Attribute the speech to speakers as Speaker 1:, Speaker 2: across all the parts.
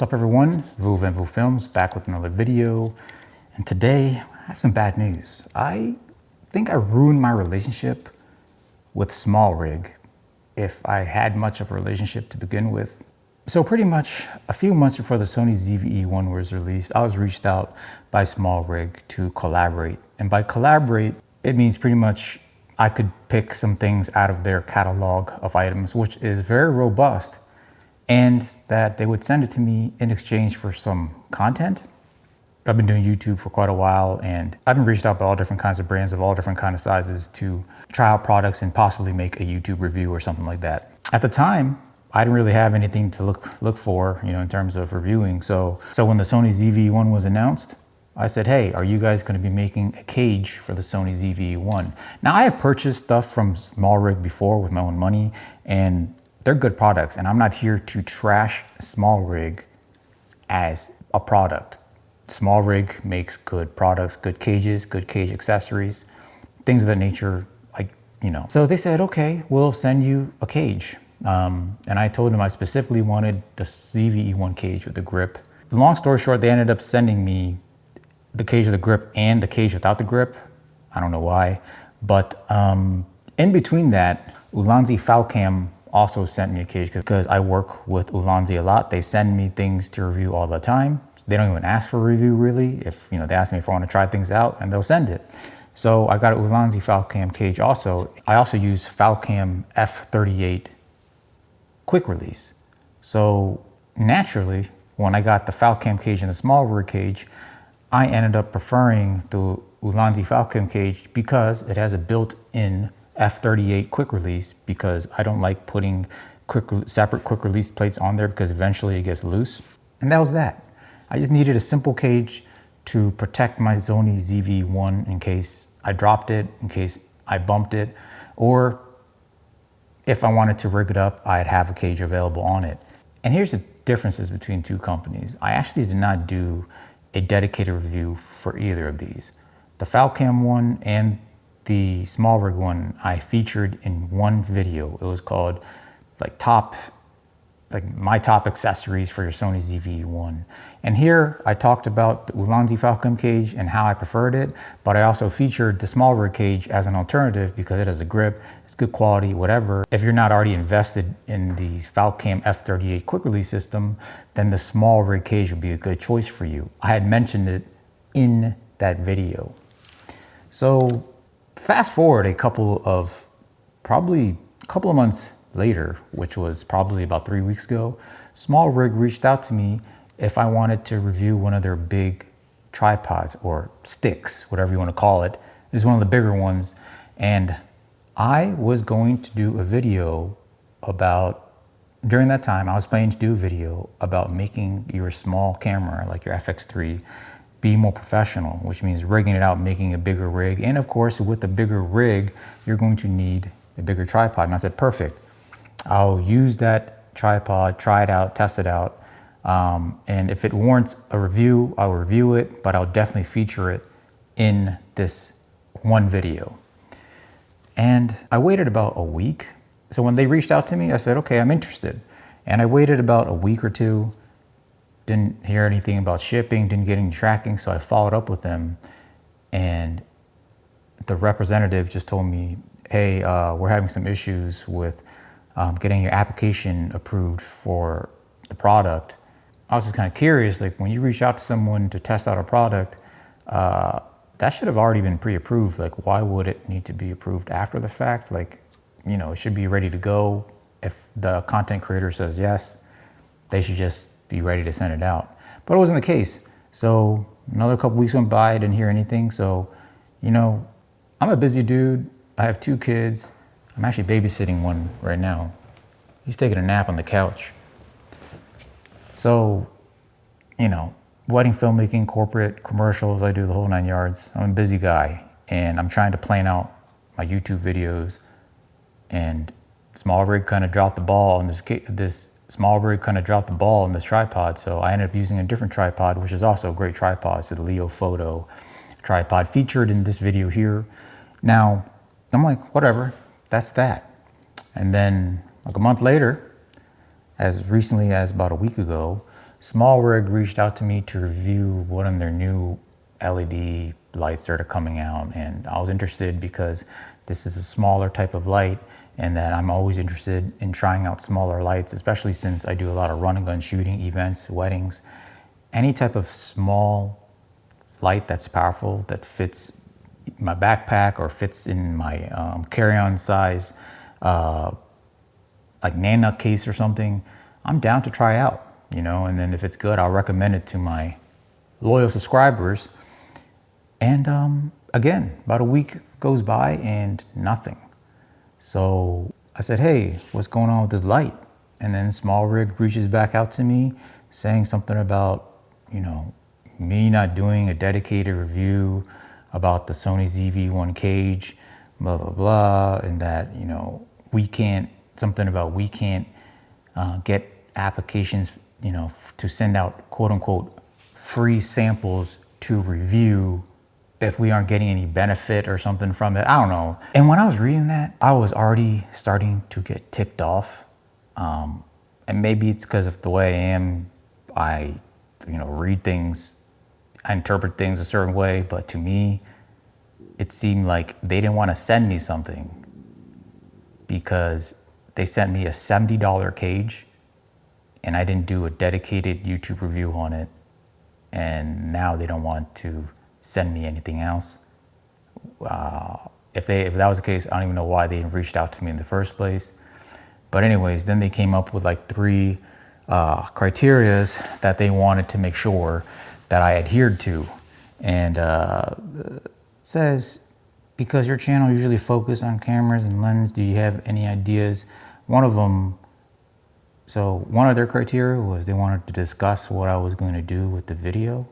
Speaker 1: What's up everyone, Vu Van Vu Films back with another video, and today I have some bad news. I think I ruined my relationship with SmallRig, if I had much of a relationship to begin with. So pretty much a few months before the Sony ZV-E1 was released, I was reached out by SmallRig to collaborate. And by collaborate, it means pretty much I could pick some things out of their catalog of items, which is very robust, and that they would send it to me in exchange for some content. I've been doing YouTube for quite a while, and I've been reached out by all different kinds of brands of all different kinds of sizes to try out products and possibly make a YouTube review or something like that. At the time, I didn't really have anything to look for, in terms of reviewing. So when the Sony ZV-E1 was announced, I said, hey, are you guys going to be making a cage for the Sony ZV-E1? Now, I have purchased stuff from SmallRig before with my own money, and they're good products, and I'm not here to trash SmallRig as a product. SmallRig makes good products, good cages, good cage accessories, things of that nature, So they said, okay, we'll send you a cage. And I told them I specifically wanted the ZV-E1 cage with the grip. Long story short, they ended up sending me the cage with the grip and the cage without the grip. I don't know why, but in between that, Ulanzi Falcam also sent me a cage because I work with Ulanzi a lot. They send me things to review all the time. They don't even ask for a review really. If they ask me if I want to try things out, and they'll send it. So I got an Ulanzi Falcam cage also. I also use Falcam F38 quick release. So naturally, when I got the Falcam cage and the SmallRig cage, I ended up preferring the Ulanzi Falcam cage because it has a built-in F38 quick release, because I don't like putting separate quick release plates on there because eventually it gets loose. And that was that. I just needed a simple cage to protect my Sony ZV-E1 in case I dropped it, in case I bumped it, or if I wanted to rig it up, I'd have a cage available on it. And here's the differences between two companies. I actually did not do a dedicated review for either of these. The Falcam one and the SmallRig one I featured in one video. It was called my top accessories for your Sony ZV-E1. And here I talked about the Ulanzi Falcam cage and how I preferred it, but I also featured the SmallRig cage as an alternative because it has a grip, it's good quality, whatever. If you're not already invested in the Falcam F38 quick release system, then the SmallRig cage would be a good choice for you. I had mentioned it in that video. So fast forward probably a couple of months later, which was probably about 3 weeks ago, SmallRig reached out to me if I wanted to review one of their big tripods or sticks, whatever you want to call it. This is one of the bigger ones. And I was going to do a video during that time, I was planning to do a video about making your small camera, like your FX3, be more professional, which means rigging it out, making a bigger rig. And of course, with the bigger rig, you're going to need a bigger tripod. And I said, perfect. I'll use that tripod, try it out, test it out. And if it warrants a review, I'll review it, but I'll definitely feature it in this one video. And I waited about a week. So when they reached out to me, I said, okay, I'm interested. And I waited about a week or two. Didn't hear anything about shipping, didn't get any tracking, so I followed up with them, and the representative just told me, hey, we're having some issues with getting your application approved for the product. I was just kind of curious, when you reach out to someone to test out a product, that should have already been pre-approved. Why would it need to be approved after the fact? It should be ready to go. If the content creator says yes, they should just be ready to send it out. But it wasn't the case. So another couple weeks went by, I didn't hear anything. So, I'm a busy dude. I have 2 kids. I'm actually babysitting one right now. He's taking a nap on the couch. So, wedding filmmaking, corporate, commercials, I do the whole 9 yards. I'm a busy guy, and I'm trying to plan out my YouTube videos, and SmallRig kind of dropped the ball on this tripod, so I ended up using a different tripod, which is also a great tripod. So the Leo Photo tripod featured in this video here. Now, I'm like, whatever, that's that. And then a month later, as recently as about a week ago, Small Rig reached out to me to review one of their new LED lights that are coming out, and I was interested because this is a smaller type of light, and that I'm always interested in trying out smaller lights, especially since I do a lot of run and gun shooting, events, weddings. Any type of small light that's powerful, that fits my backpack or fits in my carry-on size, like Nanuk case or something, I'm down to try out, you know, and then if it's good, I'll recommend it to my loyal subscribers. And again, about a week goes by and nothing. So I said, hey, what's going on with this light? And then Small Rig reaches back out to me saying something about, you know, me not doing a dedicated review about the Sony ZV-1 cage, blah, blah, blah, and that, you know, we can't get applications, you know, to send out quote unquote free samples to review if we aren't getting any benefit or something from it. I don't know. And when I was reading that, I was already starting to get ticked off. And maybe it's because of the way I am. I, you know, read things, I interpret things a certain way, but to me, it seemed like they didn't want to send me something because they sent me a $70 cage and I didn't do a dedicated YouTube review on it. And now they don't want to send me anything else. If that was the case, I don't even know why they reached out to me in the first place. But anyways, then they came up with like 3 criterias that they wanted to make sure that I adhered to. And it says, because your channel usually focuses on cameras and lens, do you have any ideas? One of their criteria was they wanted to discuss what I was going to do with the video.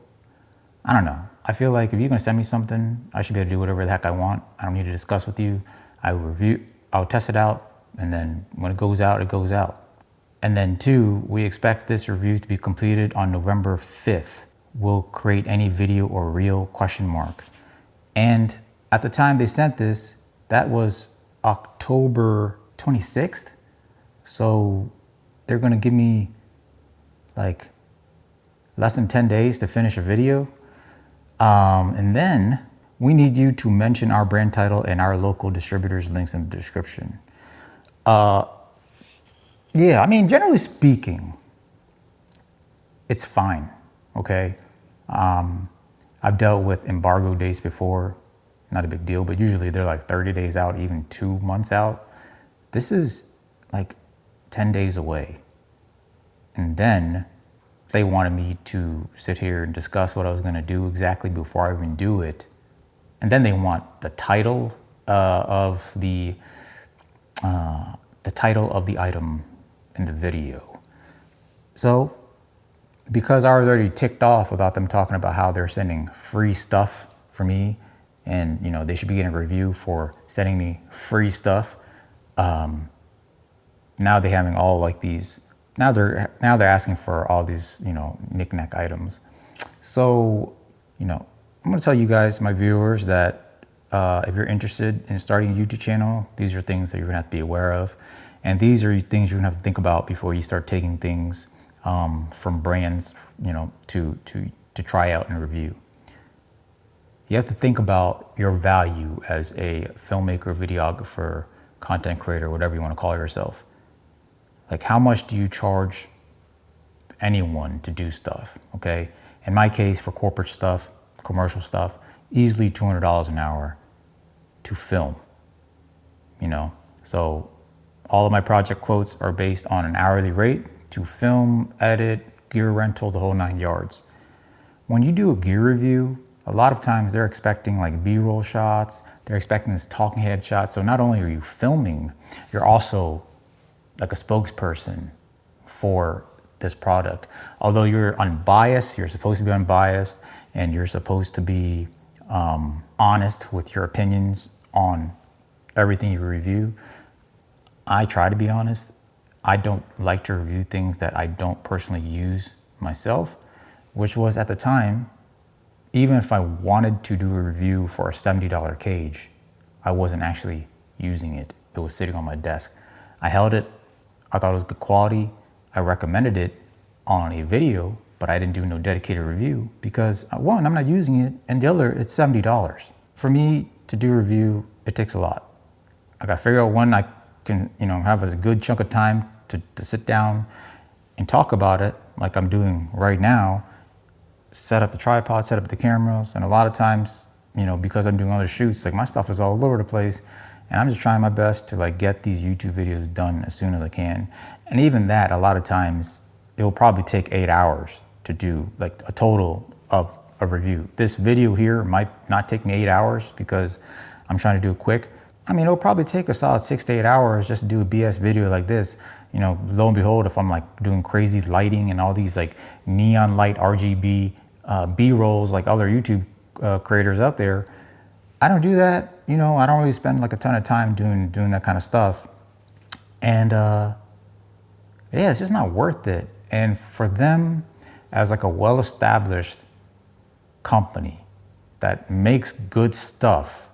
Speaker 1: I don't know. I feel like if you're going to send me something, I should be able to do whatever the heck I want. I don't need to discuss with you. I'll test it out, and then when it goes out, it goes out. And then 2, we expect this review to be completed on November 5th. We'll create any video or reel ? And at the time they sent this, that was October 26th. So they're going to give me like less than 10 days to finish a video. And then we need you to mention our brand title and our local distributors links in the description. Yeah, I mean, generally speaking, it's fine, okay? I've dealt with embargo dates before, not a big deal, but usually they're like 30 days out, even 2 months out. This is like 10 days away. And then they wanted me to sit here and discuss what I was gonna do exactly before I even do it. And then they want the title of the item in the video. So, because I was already ticked off about them talking about how they're sending free stuff for me, and you know they should be getting a review for sending me free stuff. Now they're having all like these. Now they're asking for all these, you know, knick-knack items. So, you know, I'm gonna tell you guys, my viewers, that if you're interested in starting a YouTube channel, these are things that you're gonna have to be aware of. And these are things you're gonna have to think about before you start taking things from brands, you know, to try out and review. You have to think about your value as a filmmaker, videographer, content creator, whatever you wanna call yourself. Like, how much do you charge anyone to do stuff, okay? In my case, for corporate stuff, commercial stuff, easily $200 an hour to film, you know? So all of my project quotes are based on an hourly rate to film, edit, gear rental, the whole 9 yards. When you do a gear review, a lot of times they're expecting like B-roll shots, they're expecting this talking head shot. So not only are you filming, you're also like a spokesperson for this product. Although you're unbiased, you're supposed to be unbiased, and you're supposed to be honest with your opinions on everything you review. I try to be honest. I don't like to review things that I don't personally use myself, which was at the time, even if I wanted to do a review for a $70 cage, I wasn't actually using it. It was sitting on my desk. I held it. I thought it was good quality. I recommended it on a video, but I didn't do no dedicated review because one, I'm not using it, and the other, it's $70. For me to do a review, it takes a lot. I gotta figure out when I can, have a good chunk of time to sit down and talk about it like I'm doing right now, set up the tripod, set up the cameras, and a lot of times, because I'm doing other shoots, like my stuff is all over the place, and I'm just trying my best to like get these YouTube videos done as soon as I can. And even that, a lot of times, it will probably take 8 hours to do like a total of a review. This video here might not take me 8 hours because I'm trying to do it quick. I mean, it'll probably take a solid 6 to 8 hours just to do a BS video like this. Lo and behold, if I'm like doing crazy lighting and all these like neon light RGB B-rolls like other YouTube creators out there, I don't do that. I don't really spend like a ton of time doing that kind of stuff. And yeah, it's just not worth it. And for them, as like a well-established company that makes good stuff,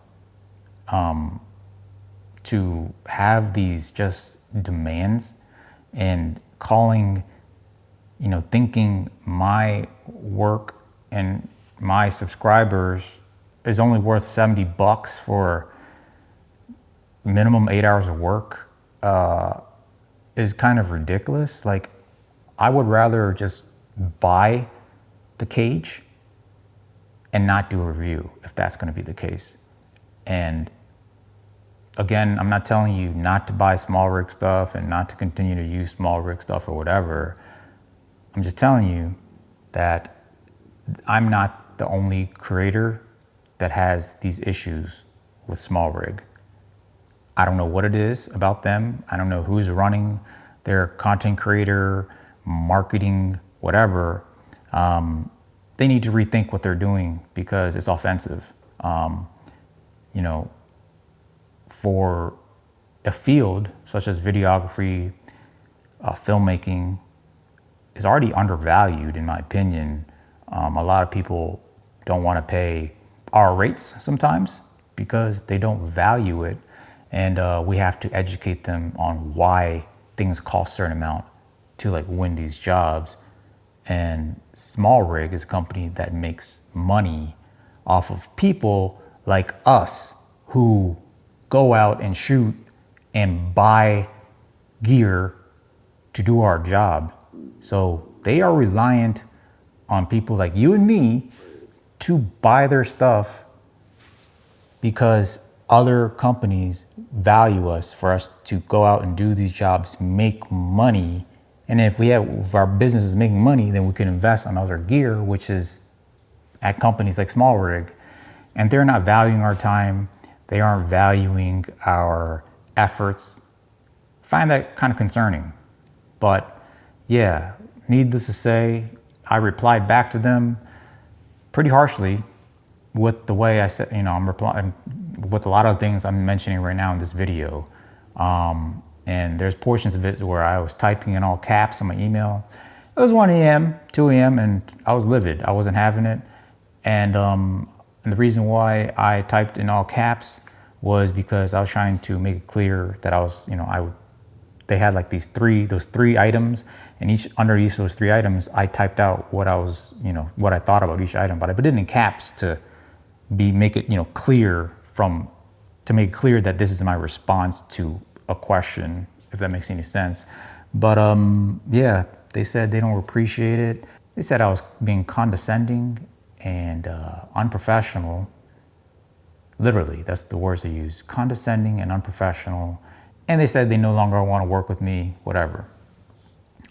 Speaker 1: to have these just demands and calling, thinking my work and my subscribers is only worth $70 for minimum 8 hours of work, is kind of ridiculous. Like, I would rather just buy the cage and not do a review if that's going to be the case. And again, I'm not telling you not to buy small rig stuff and not to continue to use small rig stuff or whatever. I'm just telling you that I'm not the only creator that has these issues with small rig. I don't know what it is about them. I don't know who's running their content creator, marketing, whatever. They need to rethink what they're doing because it's offensive. For a field such as videography, filmmaking is already undervalued, in my opinion. A lot of people don't want to pay our rates sometimes because they don't value it. And we have to educate them on why things cost a certain amount to like win these jobs. And Small Rig is a company that makes money off of people like us who go out and shoot and buy gear to do our job. So they are reliant on people like you and me to buy their stuff because other companies value us for us to go out and do these jobs, make money. And if our business is making money, then we can invest on other gear, which is at companies like Small Rig. And they're not valuing our time. They aren't valuing our efforts. I find that kind of concerning. But yeah, needless to say, I replied back to them pretty harshly with the way I said, I'm replying with a lot of things I'm mentioning right now in this video. And there's portions of it where I was typing in all caps on my email. It was 1 a.m., 2 a.m., and I was livid. I wasn't having it. And the reason why I typed in all caps was because I was trying to make it clear that I was, they had like those three items, and under each of those 3 items, I typed out what I was, what I thought about each item. But I put it in caps to make it, clear to make it clear that this is my response to a question, if that makes any sense. But yeah, they said they don't appreciate it. They said I was being condescending and unprofessional. Literally, that's the words they use, condescending and unprofessional. And they said they no longer want to work with me, whatever.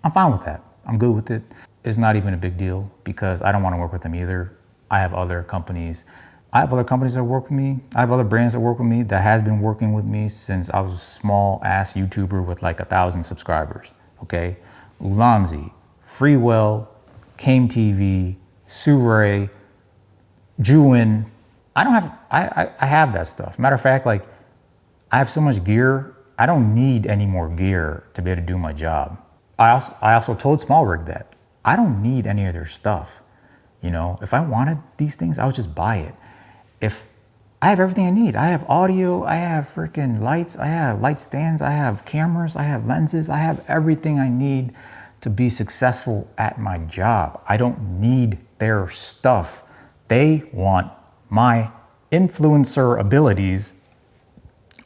Speaker 1: I'm fine with that. I'm good with it. It's not even a big deal because I don't want to work with them either. I have other companies that work with me. I have other brands that work with me that has been working with me since I was a small ass YouTuber with like 1,000 subscribers, okay? Ulanzi, Freewell, Kame TV, Suray, Juin. I have that stuff. Matter of fact, like I have so much gear, I don't need any more gear to be able to do my job. I also told Small Rig that I don't need any of their stuff. If I wanted these things, I would just buy it. If I have everything I need, I have audio, I have freaking lights, I have light stands, I have cameras, I have lenses, I have everything I need to be successful at my job. I don't need their stuff. They want my influencer abilities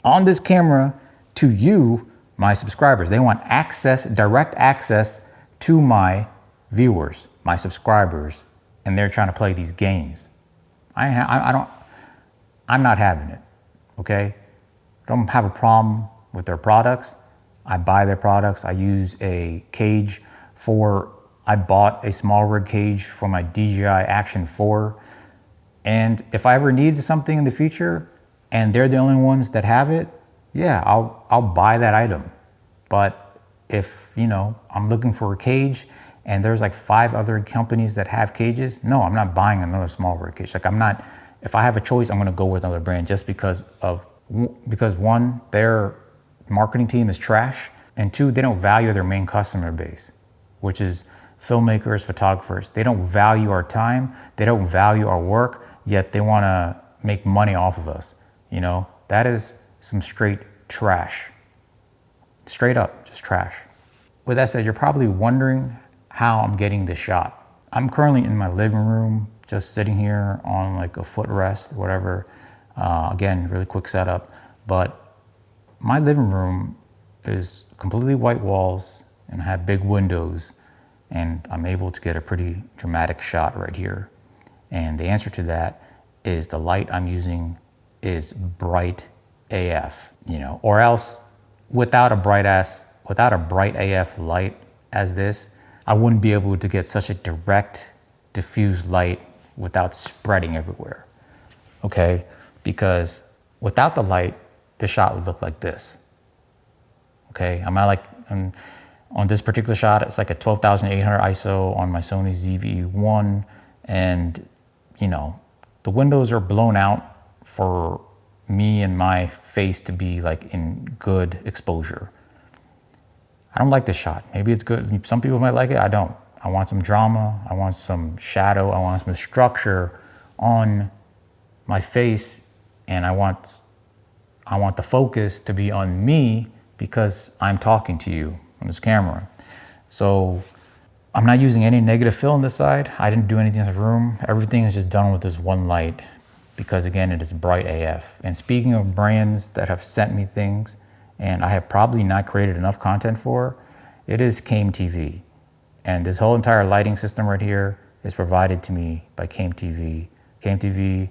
Speaker 1: on this camera to you, my subscribers. They want access, direct access to my viewers, my subscribers, and they're trying to play these games. I'm not having it, okay? Don't have a problem with their products. I buy their products. I use a cage I bought a small rig cage for my DJI Action 4. And if I ever need something in the future and they're the only ones that have it, yeah, I'll buy that item. But if, I'm looking for a cage and there's like 5 other companies that have cages, no, I'm not buying another small rig cage. Like if I have a choice, I'm gonna go with another brand just because one, their marketing team is trash, and 2, they don't value their main customer base, which is filmmakers, photographers. They don't value our time, they don't value our work, yet they wanna make money off of us. That is some straight trash. Straight up, just trash. With that said, you're probably wondering how I'm getting this shot. I'm currently in my living room, just sitting here on like a footrest, whatever. Again, really quick setup. But my living room is completely white walls and I have big windows, and I'm able to get a pretty dramatic shot right here. And the answer to that is the light I'm using is bright AF, or else without a bright AF light as this, I wouldn't be able to get such a direct diffused light without spreading everywhere. Okay, because without the light, the shot would look like this. Okay, on this particular shot, it's like a 12,800 ISO on my Sony ZV-1, and the windows are blown out for me and my face to be like in good exposure. I don't like this shot. Maybe it's good. Some people might like it. I don't. I want some drama. I want some shadow. I want some structure on my face, and I want the focus to be on me because I'm talking to you on this camera. So I'm not using any negative fill on this side. I didn't do anything in the room. Everything is just done with this one light because, again, it is bright AF. And speaking of brands that have sent me things and I have probably not created enough content for, it is Came TV. And this whole entire lighting system right here is provided to me by Came TV. Came TV,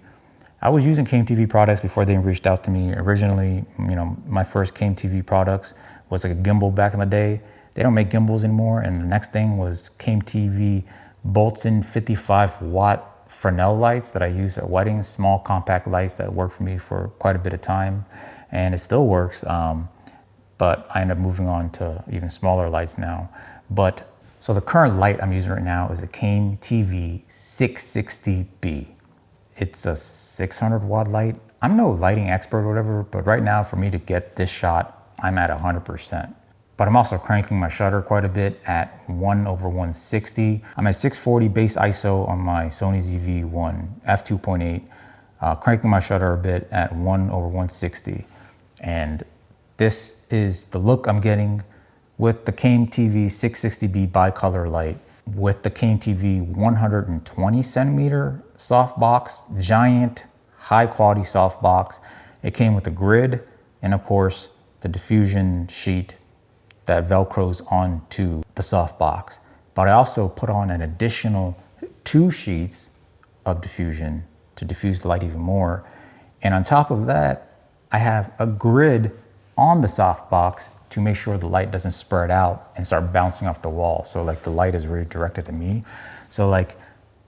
Speaker 1: I was using Came TV products before they reached out to me. Originally, my first Came TV products was like a gimbal back in the day. They don't make gimbals anymore. And the next thing was Came TV Boltzmann 55 watt Fresnel lights that I use at weddings, small compact lights that worked for me for quite a bit of time. And it still works, but I end up moving on to even smaller lights now. So the current light I'm using right now is the Came TV 660B. It's a 600 watt light. I'm no lighting expert or whatever, but right now for me to get this shot, I'm at 100%. But I'm also cranking my shutter quite a bit at 1/160. I'm at 640 base ISO on my Sony ZV-1 f2.8, cranking my shutter a bit at 1/160. And this is the look I'm getting with the Came TV 660B bicolor light, with the Came TV 120 centimeter softbox, giant, high quality softbox. It came with a grid and of course the diffusion sheet that velcros onto the softbox. But I also put on an additional 2 sheets of diffusion to diffuse the light even more. And on top of that, I have a grid on the softbox to make sure the light doesn't spread out and start bouncing off the wall. So like the light is really directed at me. So like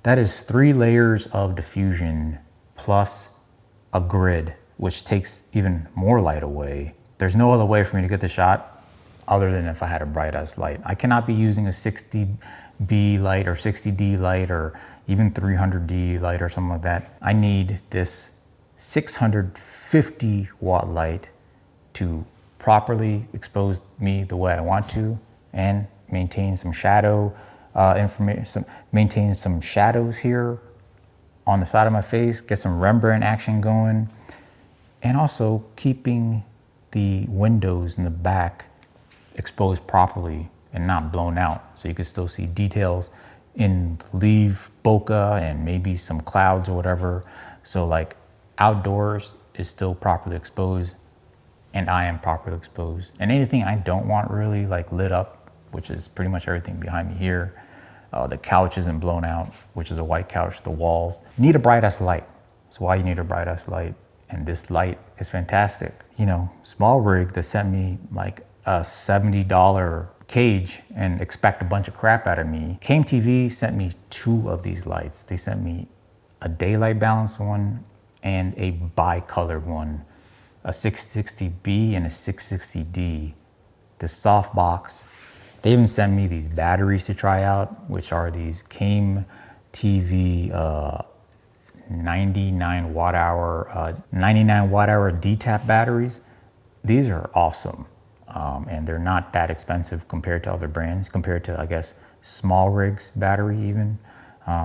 Speaker 1: that is 3 layers of diffusion plus a grid, which takes even more light away. There's no other way for me to get the shot other than if I had a bright ass light. I cannot be using a 60B light or 60D light or even 300D light or something like that. I need this 650 watt light to properly expose me the way I want to and maintain some shadow maintain some shadows here on the side of my face, get some Rembrandt action going, and also keeping the windows in the back exposed properly and not blown out. So you can still see details in leaf, bokeh, and maybe some clouds or whatever. So like outdoors is still properly exposed, and I am properly exposed. And anything I don't want really like lit up, which is pretty much everything behind me here. The couch isn't blown out, which is a white couch, the walls. You need a bright ass light. That's why you need a bright ass light. And this light is fantastic. You know, SmallRig that sent me like a $70 cage and expect a bunch of crap out of me. CameTV sent me 2 of these lights. They sent me a daylight balance one and a bi-colored one, a 660B and a 660D. The softbox. They even sent me these batteries to try out, which are these CameTV 99 watt hour D-tap batteries. These are awesome. And they're not that expensive compared to other brands, compared to, I guess, SmallRig's battery even.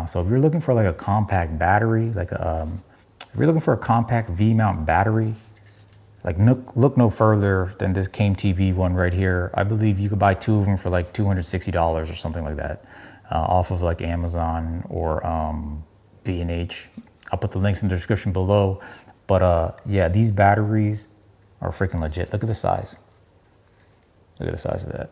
Speaker 1: So if you're looking for like a compact battery, like if you're looking for a compact V-mount battery, like look no further than this CameTV one right here. I believe you could buy 2 of them for like $260 or something like that, off of like Amazon or B&H. I'll put the links in the description below. But yeah, these batteries are freaking legit. Look at the size. Look at the size of that.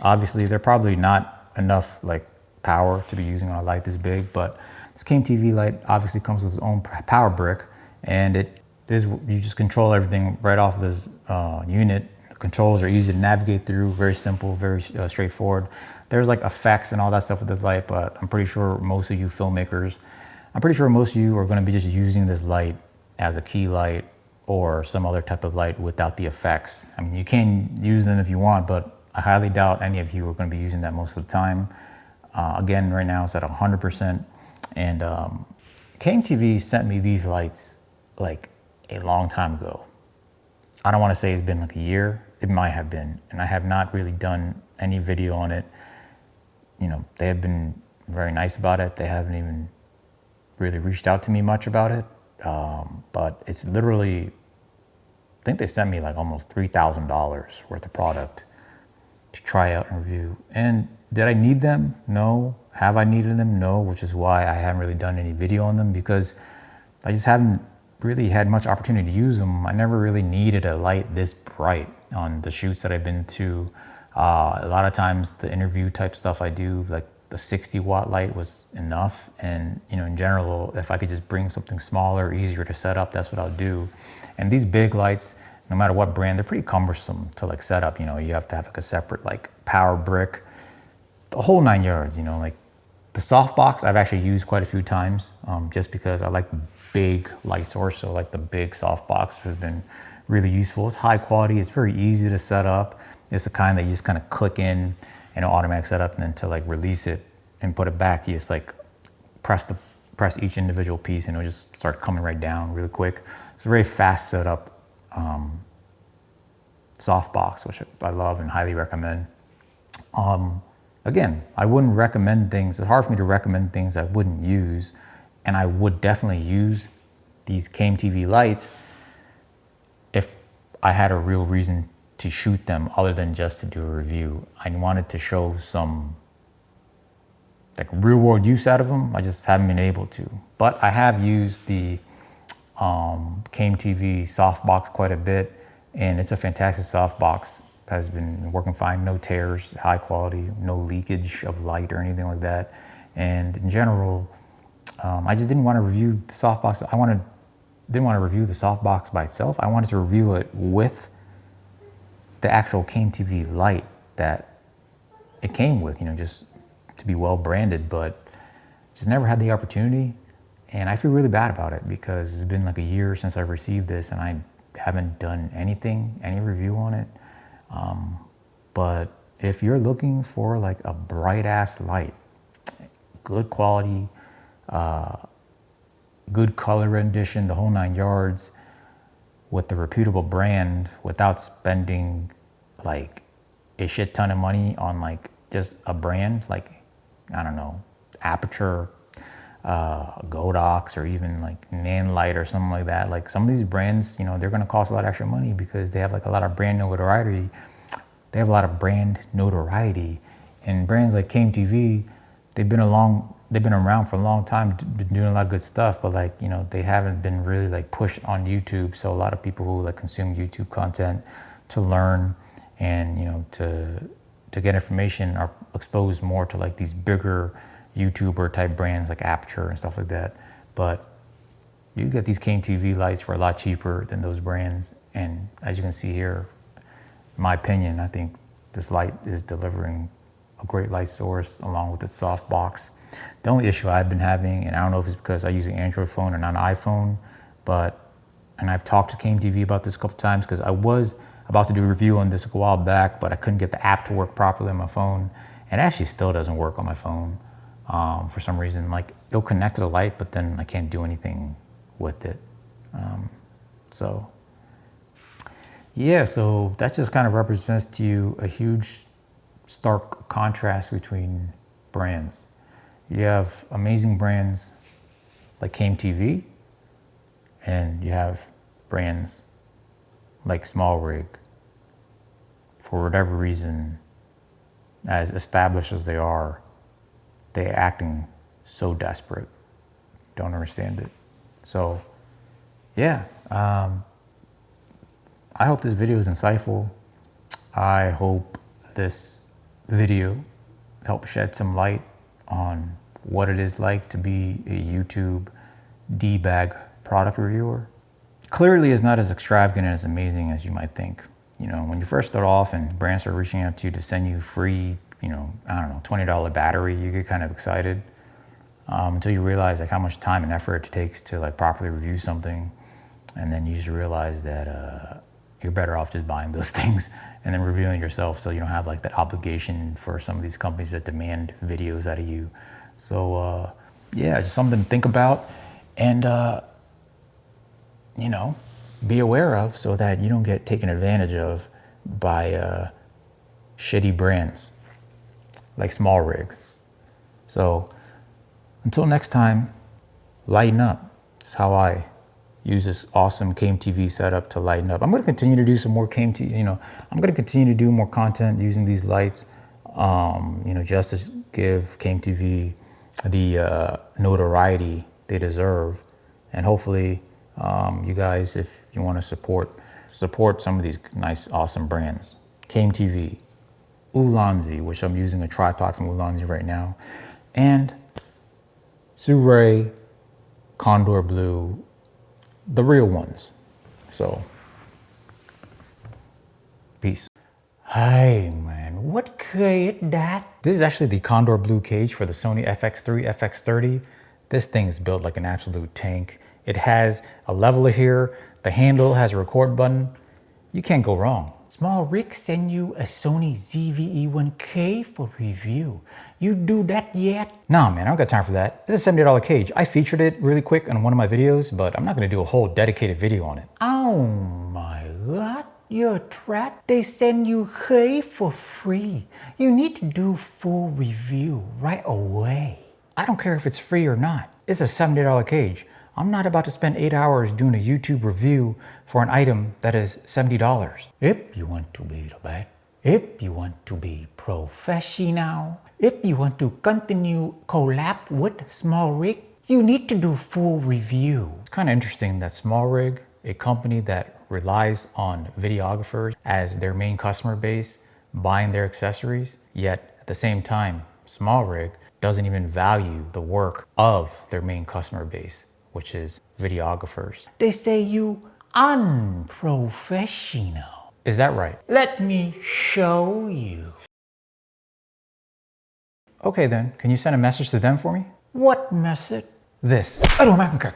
Speaker 1: Obviously, they're probably not enough like power to be using on a light this big, but this CameTV light obviously comes with its own power brick, and you just control everything right off of this unit. The controls are easy to navigate through, very simple, very straightforward. There's like effects and all that stuff with this light, but I'm pretty sure most of you filmmakers, I'm pretty sure most of you are going to be just using this light as a key light or some other type of light without the effects. I mean, you can use them if you want, but I highly doubt any of you are going to be using that most of the time. Again, right now it's at 100%. And CameTV sent me these lights like a long time ago. I don't want to say it's been like a year. It might have been. And I have not really done any video on it. You know, they have been very nice about it. They haven't even really reached out to me much about it. But it's literally, I think they sent me like almost $3,000 worth of product to try out and review. And did I need them? No. Have I needed them? No, which is why I haven't really done any video on them, because I just haven't really had much opportunity to use them. I never really needed a light this bright on the shoots that I've been to. A lot of times the interview type stuff I do, like the 60 watt light was enough. And you know, in general, if I could just bring something smaller, easier to set up, that's what I'll do. And these big lights, no matter what brand, they're pretty cumbersome to like set up. You know, you have to have like a separate like power brick, the whole 9 yards, you know. Like the softbox I've actually used quite a few times, just because I like big light source. So like the big softbox has been really useful. It's high quality, it's very easy to set up. It's the kind that you just kind of click in and it'll automatic setup, and then to like release it and put it back, you just like press each individual piece and it'll just start coming right down really quick. It's a very fast setup softbox, which I love and highly recommend. Again, I wouldn't recommend things. It's hard for me to recommend things I wouldn't use, and I would definitely use these CameTV lights if I had a real reason to shoot them other than just to do a review. I wanted to show some like real world use out of them. I just haven't been able to. But I have used the CameTV softbox quite a bit, and it's a fantastic softbox. Has been working fine, no tears, high quality, no leakage of light or anything like that. And in general, I just didn't want to review the softbox. Didn't want to review the softbox by itself. I wanted to review it with the actual CameTV light that it came with, you know, just to be well branded, but just never had the opportunity. And I feel really bad about it because it's been like a year since I've received this and I haven't done any review on it. But if you're looking for like a bright ass light, good quality, good color rendition, the whole 9 yards, with the reputable brand, without spending like a shit ton of money on like just a brand, like, I don't know, Aperture, Godox, or even like Nanlite or something like that. Like some of these brands, you know, they're gonna cost a lot of extra money because they have like a lot of brand notoriety they have a lot of brand notoriety. And brands like KMTV, they've been around for a long time, been doing a lot of good stuff, but like, you know, they haven't been really like pushed on YouTube. So a lot of people who like consume YouTube content to learn and, you know, to get information are exposed more to like these bigger YouTuber type brands like Aperture and stuff like that. But you get these KMTV lights for a lot cheaper than those brands. And as you can see here, in my opinion, I think this light is delivering a great light source along with its soft box. The only issue I've been having, and I don't know if it's because I use an Android phone and not an iPhone, and I've talked to KMTV about this a couple times because I was about to do a review on this a while back, but I couldn't get the app to work properly on my phone. And it actually still doesn't work on my phone for some reason. Like, it'll connect to the light, but then I can't do anything with it. So that just kind of represents to you a huge stark contrast between brands. You have amazing brands like KMTV, and you have brands like SmallRig. For whatever reason, as established as they are, they're acting so desperate. Don't understand it. So, yeah, I hope this video is insightful. I hope this video helps shed some light on what it is like to be a YouTube D-bag product reviewer. Clearly, it's not as extravagant and as amazing as you might think. You know, when you first start off and brands are reaching out to you to send you free, you know, I don't know, $20 battery, you get kind of excited until you realize like how much time and effort it takes to like properly review something. And then you just realize that you're better off just buying those things and then reviewing yourself, so you don't have like that obligation for some of these companies that demand videos out of you. So yeah, just something to think about and you know, be aware of so that you don't get taken advantage of by shitty brands like SmallRig. So until next time, lighten up. That's how I use this awesome KMTV setup to lighten up. I'm going to continue to do some more KMTV, you know, I'm going to continue to do more content using these lights, you know, just to give KMTV the notoriety they deserve. And hopefully you guys, if you want to support some of these nice, awesome brands. KMTV, Ulanzi, which I'm using a tripod from Ulanzi right now, and Sirui, Condor Blue, the real ones. So, peace. Hey man, what cage is that? This is actually the Condor Blue cage for the Sony FX3, FX30. This thing is built like an absolute tank. It has a leveler here. The handle has a record button. You can't go wrong. SmallRig send you a Sony ZV-E1K for review. You do that yet? Nah, man, I don't got time for that. This is a $70 cage. I featured it really quick in one of my videos, but I'm not gonna do a whole dedicated video on it. Oh my God, you're trapped. They send you K for free. You need to do full review right away. I don't care if it's free or not. It's a $70 cage. I'm not about to spend 8 hours doing a YouTube review for an item that is $70. If you want to be the best, if you want to be professional, if you want to continue collab with SmallRig, you need to do full review. It's kind of interesting that SmallRig, a company that relies on videographers as their main customer base, buying their accessories, yet at the same time, SmallRig doesn't even value the work of their main customer base, which is videographers. They say you unprofessional. Is that right? Let me show you. Okay then, can you send a message to them for me? What message? This.